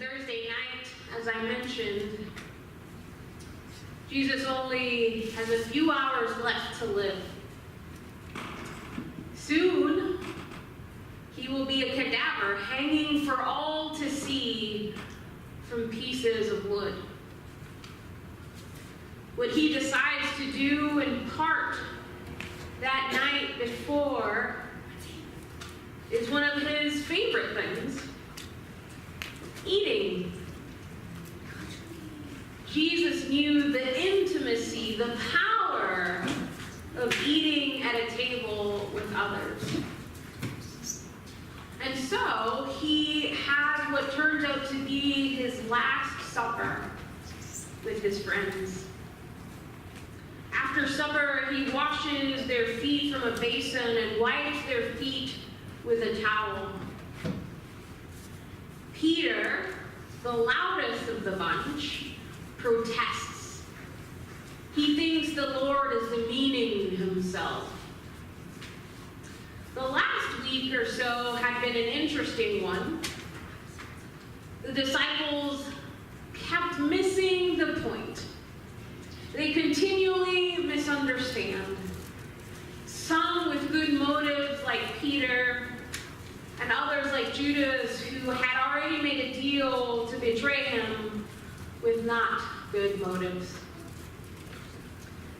Thursday night, as I mentioned, Jesus only has a few hours left to live. Soon, he will be a cadaver hanging for all to see from pieces of wood. What he decides to do in part that night before is one of his favorite things: eating. Jesus knew the intimacy, the power of eating at a table with others. And so he had what turned out to be his last supper with his friends. After supper, he washes their feet from a basin and wipes their feet with a towel. Peter, the loudest of the bunch, protests. He thinks the Lord is demeaning himself. The last week or so had been an interesting one. The disciples kept missing the point. They continually misunderstand. Some with good motives like Peter, and others like Judas, who had already made a deal to betray him with not good motives.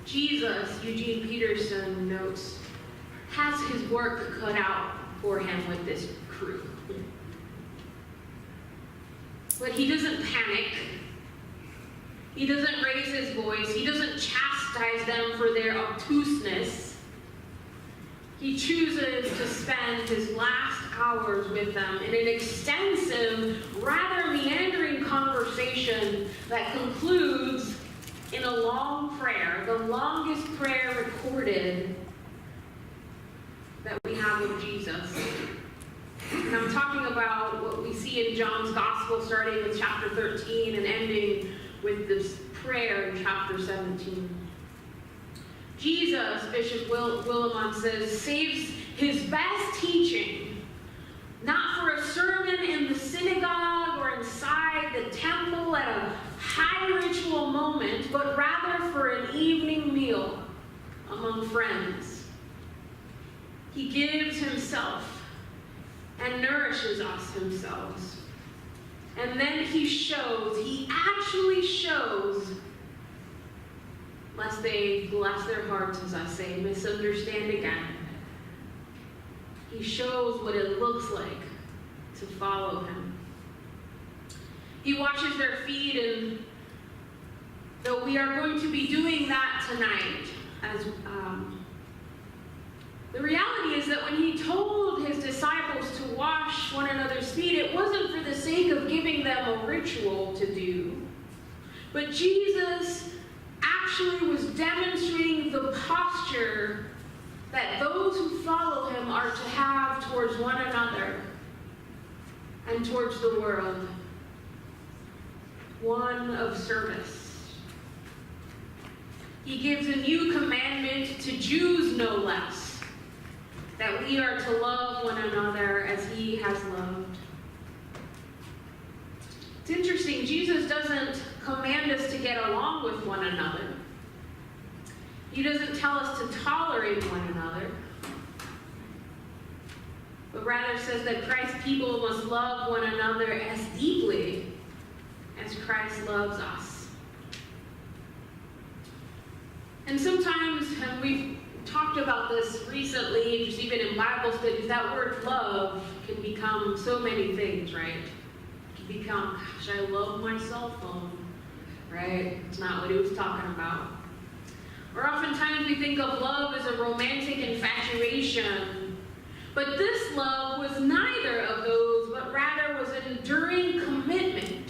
Jesus, Eugene Peterson notes, has his work cut out for him with this crew. But he doesn't panic. He doesn't raise his voice. He doesn't chastise them for their obtuseness. He chooses to spend his last hours with them in an extensive, rather meandering conversation that concludes in a long prayer, the longest prayer recorded that we have of Jesus. And I'm talking about what we see in John's Gospel, starting with chapter 13 and ending with this prayer in chapter 17. Jesus, Bishop Willimon says, saves his best teaching not for a sermon in the synagogue or inside the temple at a high ritual moment, but rather for an evening meal among friends. He gives himself and nourishes us himself. And then he actually shows, lest they bless their hearts, as I say, misunderstand again. He shows what it looks like to follow him. He washes their feet, and though we are going to be doing that tonight, the reality is that when he told his disciples to wash one another's feet, it wasn't for the sake of giving them a ritual to do, but Jesus actually was demonstrating the posture that those who follow him are to have towards one another and towards the world. One of service. He gives a new commandment to Jews, no less, that we are to love one another as he has loved. It's interesting, Jesus doesn't command us to get along with one another. He doesn't tell us to tolerate one another, but rather says that Christ's people must love one another as deeply as Christ loves us. And sometimes, and we've talked about this recently, just even in Bible studies, that word love can become so many things, right? It can become, gosh, I love my cell phone, right? It's not what he was talking about. Or oftentimes we think of love as a romantic infatuation. But this love was neither of those, but rather was an enduring commitment,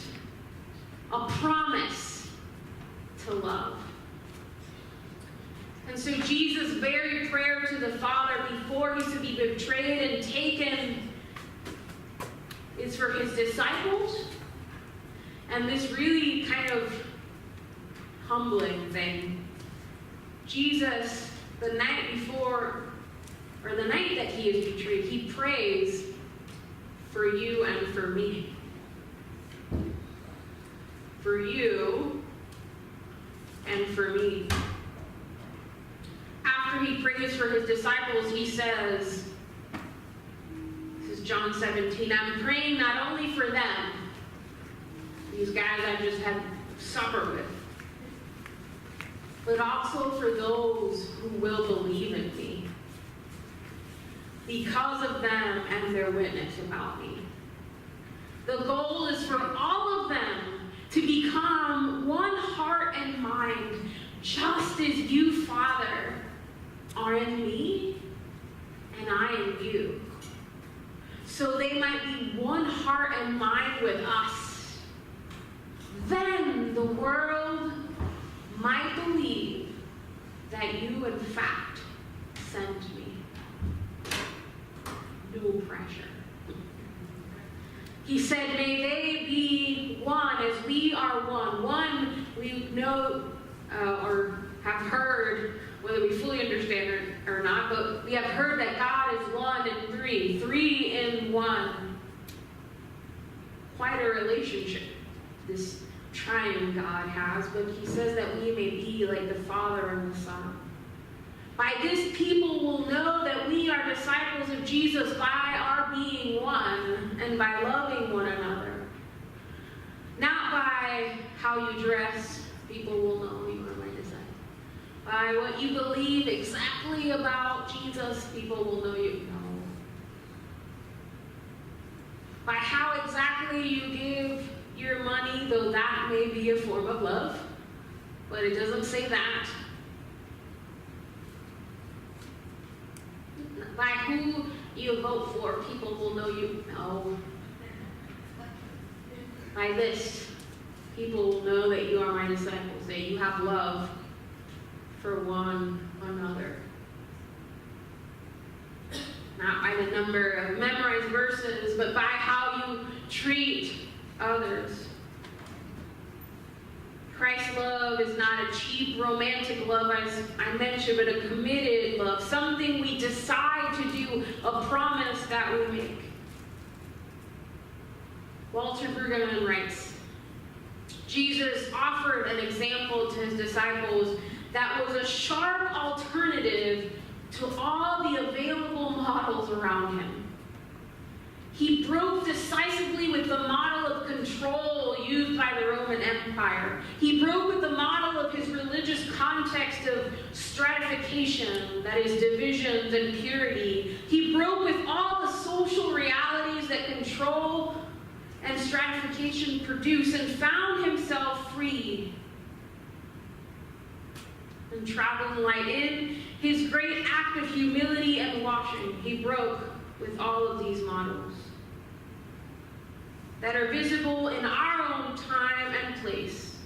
a promise to love. And so Jesus' very prayer to the Father before he's to be betrayed and taken is for his disciples. And this really kind of humbling thing. Jesus, the night before, or the night that he is betrayed, he prays for you and for me. for you and for me. After he prays for his disciples, he says, this is John 17, I'm praying not only for them, these guys I just had supper with, but also for those who will believe in me, because of them and their witness about me. The goal is for all of them to become one heart and mind, just as you, Father, are in me and I in you. So they might be one heart and mind with us. Then the world might believe that you, in fact, sent me. No pressure. He said, may they be one as we are one. One, we know or have heard, whether we fully understand or not, but we have heard that God is one in three. Three in one. Quite a relationship this triune God has, but he says that we may be like the Father and the Son. By this people will know that we are disciples of Jesus, by our being one and by loving one another. Not by how you dress, people will know you are my disciples. By what you believe exactly about Jesus, people will know you. No. By how exactly you give your money, though that may be a form of love, but it doesn't say that. By who you vote for, people will know you. No. By this, people will know that you are my disciples, that you have love for one another. Not by the number of memorized verses, but by how you treat others. Christ's love is not a cheap romantic love, as I mentioned, but a committed love, something we decide to do, a promise that we make. Walter Brueggemann writes, Jesus offered an example to his disciples that was a sharp alternative to all the available models around him. He broke decisively with the model of control used by the Roman Empire. He broke with the model of his religious context of stratification, that is, divisions and purity. He broke with all the social realities that control and stratification produce, and found himself free and traveling light. In his great act of humility and washing, he broke with all of these models that are visible in our own time and place.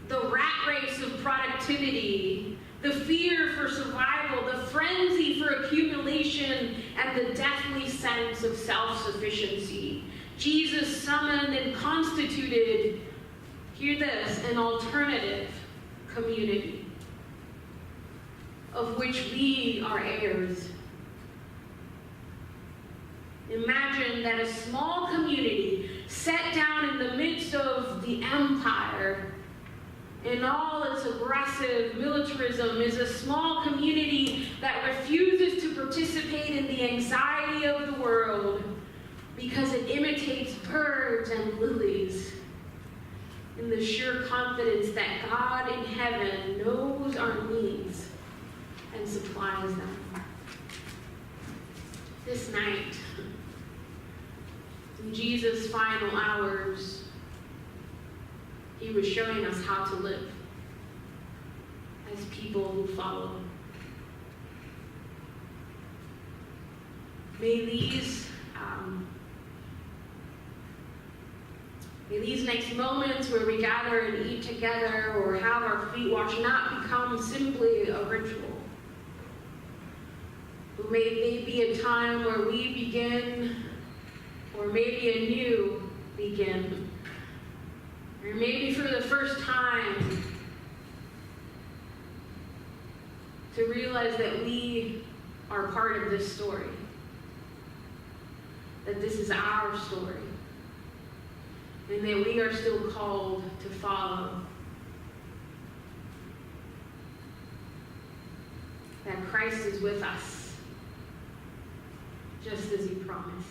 The rat race of productivity, the fear for survival, the frenzy for accumulation, and the deathly sense of self-sufficiency. Jesus summoned and constituted, hear this, an alternative community of which we are heirs. Imagine that a small community set down in the midst of the empire in all its aggressive militarism is a small community that refuses to participate in the anxiety of the world because it imitates birds and lilies in the sure confidence that God in heaven knows our needs and supplies them. This night, in Jesus' final hours, he was showing us how to live as people who follow him. May these next moments where we gather and eat together or have our feet washed not become simply a ritual. But may they be a time where we begin, or maybe a new begin, or maybe for the first time, to realize that we are part of this story, that this is our story. and that we are still called to follow. That Christ is with us, just as he promised.